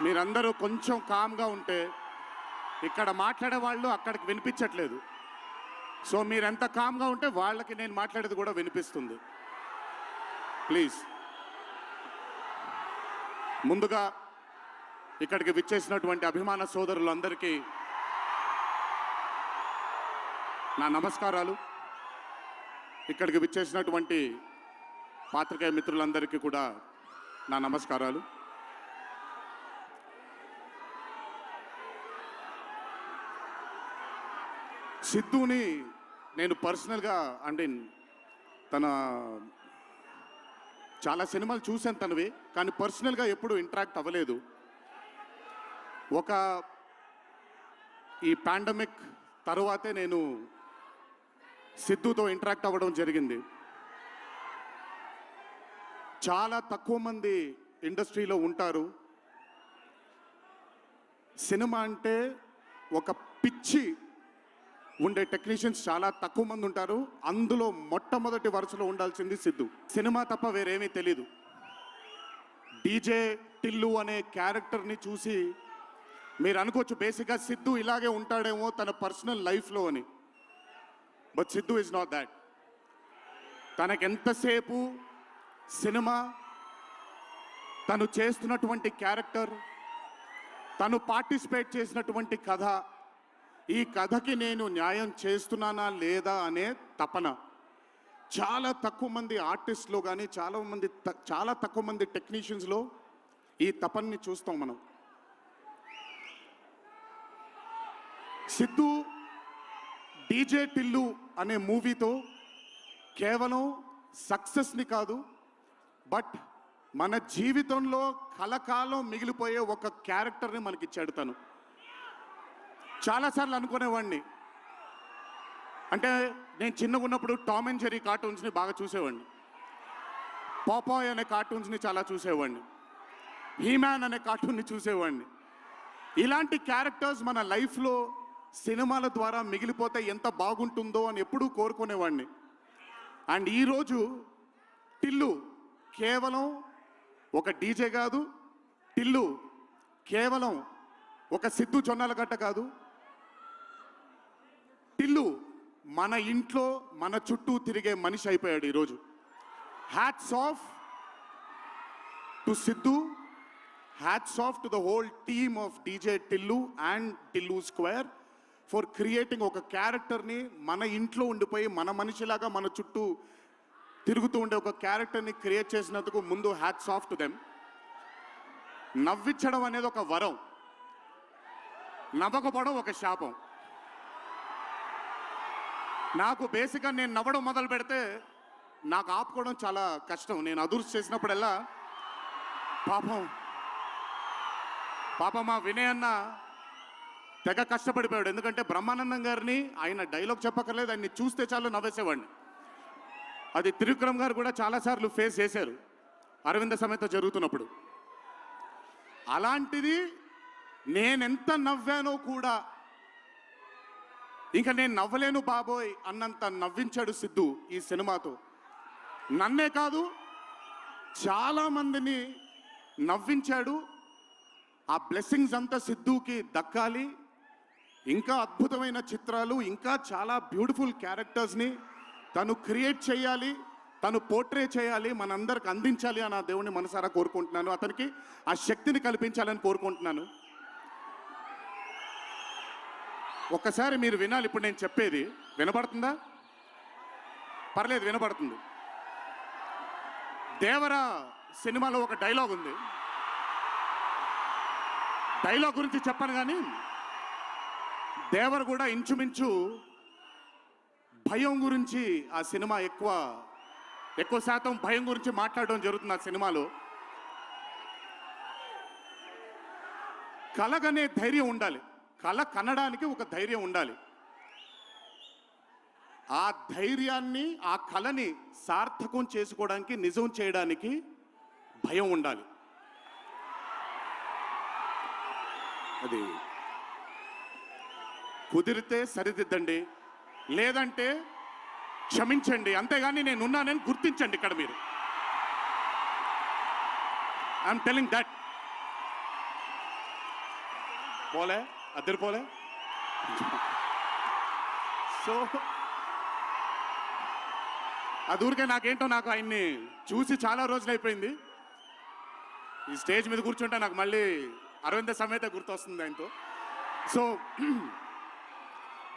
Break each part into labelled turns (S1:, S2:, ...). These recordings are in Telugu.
S1: మీరందరూ కొంచెం కామ్గా ఉంటే ఇక్కడ మాట్లాడే వాళ్ళు అక్కడికి వినిపించట్లేదు. సో మీరెంత కామ్గా ఉంటే వాళ్ళకి నేను మాట్లాడేది కూడా వినిపిస్తుంది. ప్లీజ్. ముందుగా ఇక్కడికి విచ్చేసినటువంటి అభిమాన సోదరులందరికీ నా నమస్కారాలు. ఇక్కడికి విచ్చేసినటువంటి పాత్రికేయ మిత్రులందరికీ కూడా నా నమస్కారాలు. సిద్ధుని నేను పర్సనల్గా అంటే తన చాలా సినిమాలు చూశాను తనవి, కానీ పర్సనల్గా ఎప్పుడు ఇంటరాక్ట్ అవ్వలేదు. ఈ పాండమిక్ తరువాతే నేను సిద్ధుతో ఇంటరాక్ట్ అవ్వడం జరిగింది. చాలా తక్కువ మంది ఇండస్ట్రీలో ఉంటారు. సినిమా అంటే ఒక పిచ్చి ఉండే టెక్నీషియన్స్ చాలా తక్కువ మంది ఉంటారు. అందులో మొట్టమొదటి వరుసలో ఉండాల్సింది సిద్ధు. సినిమా తప్ప వేరేమీ తెలీదు. డీజే టిల్లు అనే క్యారెక్టర్ని చూసి మీరు అనుకోవచ్చు బేసిక్గా సిద్ధు ఇలాగే ఉంటాడేమో తన పర్సనల్ లైఫ్లో అని. But Siddhu is not that. తనకెంతసేపు సినిమా, తను చేస్తున్నటువంటి క్యారెక్టర్, తను పార్టిసిపేట్ చేసినటువంటి కథ, ఈ కథకి నేను న్యాయం చేస్తున్నానా లేదా అనే తపన. చాలా తక్కువ మంది ఆర్టిస్ట్లో కానీ చాలా తక్కువ మంది టెక్నీషియన్స్లో ఈ తపనని చూస్తాం మనం. సిద్ధు డీజే టిల్లు అనే మూవీతో కేవలం సక్సెస్ని కాదు, బట్ మన జీవితంలో కలకాలం మిగిలిపోయే ఒక క్యారెక్టర్ని మనకిచ్చాడు తను. చాలాసార్లు అనుకునేవాడిని, అంటే నేను చిన్నగా ఉన్నప్పుడు టామ్ అండ్ జెర్రీ కార్టూన్స్ని బాగా చూసేవాడిని, పాపాయ్ అనే కార్టూన్స్ని చాలా చూసేవాడిని, హీమ్యాన్ అనే కార్టూన్ని చూసేవాడిని. ఇలాంటి క్యారెక్టర్స్ మన లైఫ్లో సినిమాల ద్వారా మిగిలిపోతే ఎంత బాగుంటుందో అని ఎప్పుడూ కోరుకునేవాడిని. అండ్ ఈరోజు టిల్లు కేవలం ఒక డీజే కాదు, టిల్లు కేవలం ఒక సిద్ధు జొన్నలగడ్డ కాదు, టిల్లు మన ఇంట్లో మన చుట్టూ తిరిగే మనిషి అయిపోయాడు ఈరోజు. Hats off to Siddhu, hats off to the whole team of DJ Tillu and Tillu square for creating ఒక క్యారెక్టర్ని మన ఇంట్లో ఉండిపోయి మన మనిషిలాగా మన చుట్టూ తిరుగుతూ ఉండే ఒక క్యారెక్టర్ని క్రియేట్ చేసినందుకు ముందు హ్యాట్స్ ఆఫ్ టు దెమ్. నవ్వించడం అనేది ఒక వరం, నవ్వకపోవడం ఒక శాపం. నాకు బేసిక్గా నేను నవ్వడం మొదలు పెడితే నాకు ఆపుకోవడం చాలా కష్టం. నేను అదుర్స్ చేసినప్పుడల్లా పాపం మా వినయ్ అన్న తెగ కష్టపడిపోయాడు. ఎందుకంటే బ్రహ్మానందం గారిని ఆయన డైలాగ్ చెప్పక్కర్లేదు, ఆయన్ని చూస్తే చాలు నవ్వేసేవాడిని. అది త్రివిక్రమ్ గారు కూడా చాలాసార్లు ఫేస్ చేశారు అరవింద సమేత జరుగుతున్నప్పుడు. అలాంటిది నేనెంత నవ్వానో కూడా ఇంకా నేను నవ్వలేను బాబోయ్ అన్నంత నవ్వించాడు సిద్ధు ఈ సినిమాతో. నన్నే కాదు చాలామందిని నవ్వించాడు. ఆ బ్లెస్సింగ్స్ అంతా సిద్ధుకి దక్కాలి. ఇంకా అద్భుతమైన చిత్రాలు, ఇంకా చాలా బ్యూటిఫుల్ క్యారెక్టర్స్ని తను క్రియేట్ చేయాలి, తను పోర్ట్రే చేయాలి, మనందరికి అందించాలి అని ఆ దేవుని మనసారా కోరుకుంటున్నాను. అతనికి ఆ శక్తిని కల్పించాలని కోరుకుంటున్నాను. ఒక్కసారి మీరు వినాలి ఇప్పుడు నేను చెప్పేది. వినపడుతుందా? పర్లేదు, వినపడుతుంది. దేవరా సినిమాలో ఒక డైలాగ్ ఉంది. డైలాగ్ గురించి చెప్పను కానీ దేవర్ కూడా ఇంచుమించు భయం గురించి ఆ సినిమా ఎక్కువ శాతం భయం గురించి మాట్లాడడం జరుగుతుంది ఆ సినిమాలో. కలగనే ధైర్యం ఉండాలి, కళ కనడానికి ఒక ధైర్యం ఉండాలి. ఆ ధైర్యాన్ని, ఆ కళని సార్థకం చేసుకోవడానికి, నిజం చేయడానికి భయం ఉండాలి. అది కుదిరితే సరిదిద్దండి, లేదంటే క్షమించండి, అంతేగాని నేనున్నానని గుర్తించండి. ఇక్కడ మీరు ఐఎమ్ టెలింగ్ దట్ పోలే అద్దరు పోలే. సో అది ఊరికే నాకేంటో నాకు ఆయన్ని చూసి చాలా రోజులు అయిపోయింది. ఈ స్టేజ్ మీద కూర్చుంటే నాకు మళ్ళీ అరవింద సమేత గుర్తొస్తుంది ఆయనతో. సో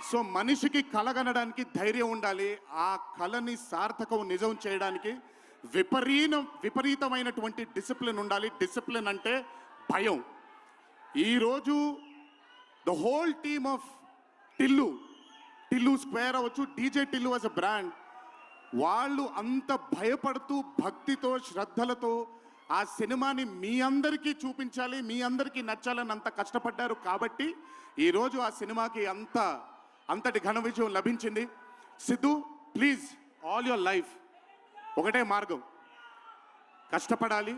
S1: సో మనిషికి కలగనడానికి ధైర్యం ఉండాలి. ఆ కళని సార్థకం నిజం చేయడానికి విపరీతమైనటువంటి డిసిప్లిన్ ఉండాలి. డిసిప్లిన్ అంటే భయం. ఈరోజు the whole team of Tillu square అవ్వచ్చు, DJ Tillu as a brand, వాళ్ళు అంత భయపడుతూ భక్తితో శ్రద్ధలతో ఆ సినిమాని మీ అందరికీ చూపించాలి, మీ అందరికీ నచ్చాలని అంత కష్టపడ్డారు. కాబట్టి ఈరోజు ఆ సినిమాకి అంతటి ఘన విజయం లభించింది. Siddhu, please, all your life ఒకటే మార్గం, కష్టపడాలి,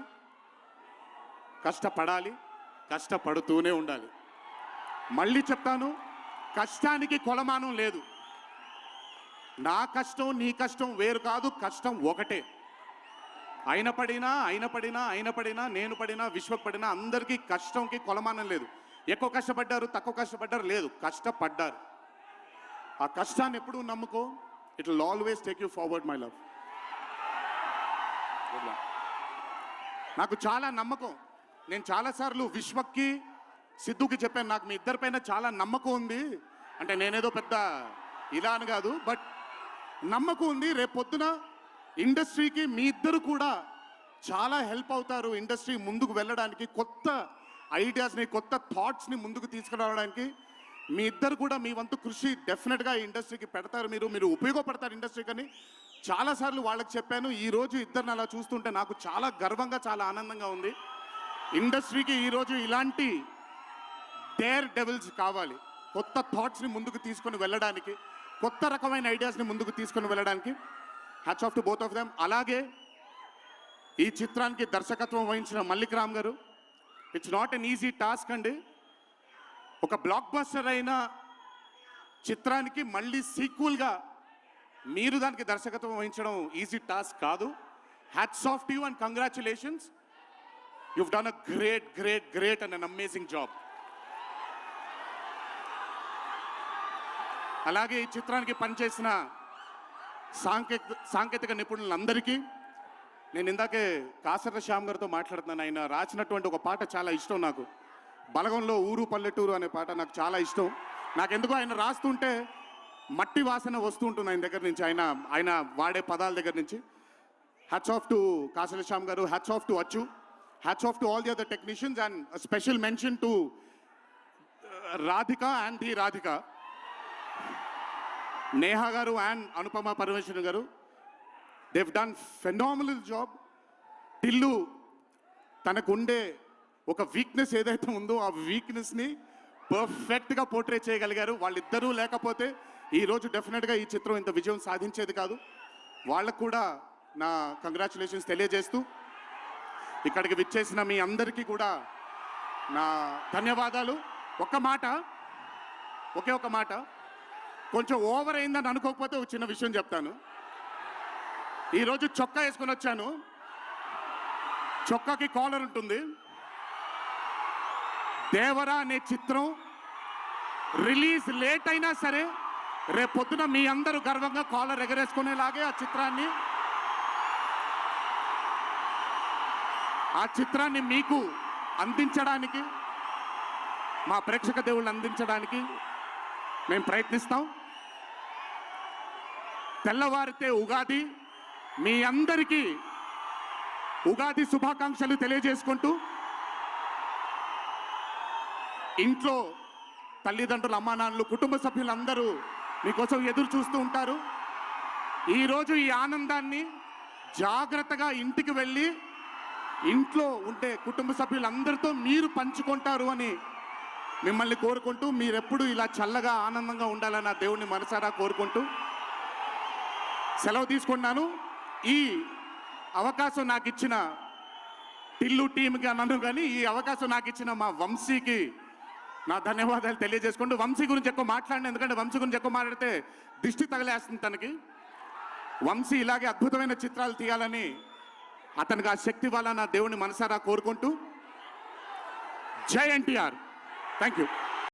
S1: కష్టపడుతూనే ఉండాలి. మళ్ళీ చెప్తాను, కష్టానికి కొలమానం లేదు. నా కష్టం నీ కష్టం వేరు కాదు, కష్టం ఒకటే. అయిన పడినా నేను పడినా విశ్వకు పడినా అందరికీ కష్టంకి కొలమానం లేదు. ఎక్కువ కష్టపడ్డారు, తక్కువ కష్టపడ్డారు లేదు, కష్టపడ్డారు. ఆ కష్టాన్ని ఎప్పుడూ నమ్ముకో. It will always take you forward my love. నాకు చాలా నమ్మకం. నేను చాలాసార్లు విశ్వక్కి సిద్ధుకి చెప్పాను, నాకు మీ ఇద్దరిపైన చాలా నమ్మకం ఉంది. అంటే నేనేదో పెద్ద ఇలా అని కాదు, బట్ నమ్మకం ఉంది. రేపొద్దున ఇండస్ట్రీకి మీ ఇద్దరు కూడా చాలా హెల్ప్ అవుతారు. ఇండస్ట్రీ ముందుకు వెళ్ళడానికి, కొత్త ఐడియాస్ని, కొత్త థాట్స్ని ముందుకు తీసుకురావడానికి మీ ఇద్దరు కూడా మీ వంతు కృషి డెఫినెట్గా ఈ ఇండస్ట్రీకి పెడతారు. మీరు ఉపయోగపడతారు ఇండస్ట్రీకి అని చాలాసార్లు వాళ్ళకి చెప్పాను. ఈరోజు ఇద్దరిని అలా చూస్తుంటే నాకు చాలా గర్వంగా, చాలా ఆనందంగా ఉంది. ఇండస్ట్రీకి ఈరోజు ఇలాంటి డేర్ డెవిల్స్ కావాలి, కొత్త థాట్స్ని ముందుకు తీసుకొని వెళ్ళడానికి, కొత్త రకమైన ఐడియాస్ని ముందుకు తీసుకొని వెళ్ళడానికి. Hats off to both of them. అలాగే ఈ చిత్రానికి దర్శకత్వం వహించిన మల్లిక్ రామ్ గారు, it's not an easy task అండి. ఒక బ్లాక్ బస్టర్ అయిన చిత్రానికి మళ్ళీ సీక్వెల్గా మీరు దానికి దర్శకత్వం వహించడం ఈజీ టాస్క్ కాదు. Hats off to you and congratulations. you've done a great and an amazing job. అలాగే ఈ చిత్రానికి పనిచేసిన సాంకేతిక నిపుణులందరికీ నేను ఇందాకే కాసర్ల శ్యామ్ గారితో మాట్లాడుతున్నాను. ఆయన రాసినటువంటి ఒక పాట చాలా ఇష్టం నాకు. బలగంలో ఊరు పల్లెటూరు అనే పాట నాకు చాలా ఇష్టం. నాకెందుకో ఆయన రాస్తుంటే మట్టి వాసన వస్తూ ఉంటుంది ఆయన దగ్గర నుంచి, ఆయన వాడే పదాల దగ్గర నుంచి. Hats off to Kasarla Shyam గారు, హ్యాట్స్ ఆఫ్ టు అచ్చు, hats off to all the other technicians, and special mention to Radhika and the Radhika, Neha గారు అండ్ అనుపమ పరమేశ్వరన్ గారు. they've done phenomenal job. Tillu తనకుండే ఒక వీక్నెస్ ఏదైతే ఉందో ఆ వీక్నెస్ని పర్ఫెక్ట్గా పోర్ట్రే చేయగలిగారు. వాళ్ళిద్దరూ లేకపోతే ఈరోజు డెఫినెట్గా ఈ చిత్రం ఇంత విజయం సాధించేది కాదు. వాళ్ళకు కూడా నా కంగ్రాచులేషన్స్ తెలియజేస్తూ, ఇక్కడికి విచ్చేసిన మీ అందరికీ కూడా నా ధన్యవాదాలు. ఒకే ఒక మాట, కొంచెం ఓవర్ అయిందని అనుకోకపోతే ఒక చిన్న విషయం చెప్తాను. ఈరోజు చొక్కా వేసుకొని వచ్చాను, చొక్కాకి కాలర్ ఉంటుంది. దేవరా అనే చిత్రం రిలీజ్ లేట్ అయినా సరే రేపొద్దున మీ అందరూ గర్వంగా కాలర్ ఎగరేసుకునేలాగే ఆ చిత్రాన్ని మీకు అందించడానికి, మా ప్రేక్షక దేవుళ్ళు అందించడానికి మేము ప్రయత్నిస్తాం. తెల్లవారితే ఉగాది, మీ అందరికీ ఉగాది శుభాకాంక్షలు తెలియజేసుకుంటూ, ఇంట్లో తల్లిదండ్రులు, అమ్మానాన్నలు, కుటుంబ సభ్యులందరూ మీకోసం ఎదురు చూస్తూ ఉంటారు. ఈరోజు ఈ ఆనందాన్ని జాగ్రత్తగా ఇంటికి వెళ్ళి ఇంట్లో ఉంటే కుటుంబ సభ్యులందరితో మీరు పంచుకుంటారు అని మిమ్మల్ని కోరుకుంటూ, మీరెప్పుడు ఇలా చల్లగా ఆనందంగా ఉండాలని ఆ దేవుణ్ణి మనసారా కోరుకుంటూ సెలవు తీసుకున్నాను. ఈ అవకాశం నాకు ఇచ్చిన టిల్లు టీంకి అన్నాను, కానీ ఈ అవకాశం నాకు ఇచ్చిన మా వంశీకి నా ధన్యవాదాలు తెలియజేసుకుంటూ, వంశీ గురించి ఎక్కువ మాట్లాడిన, ఎందుకంటే వంశీ గురించి ఎక్కువ మాట్లాడితే దిష్టి తగలేస్తుంది తనకి. వంశీ ఇలాగే అద్భుతమైన చిత్రాలు తీయాలని, అతనికి ఆ శక్తి వల్ల నా దేవుని మనసారా కోరుకుంటూ, జై ఎన్టీఆర్. Thank you.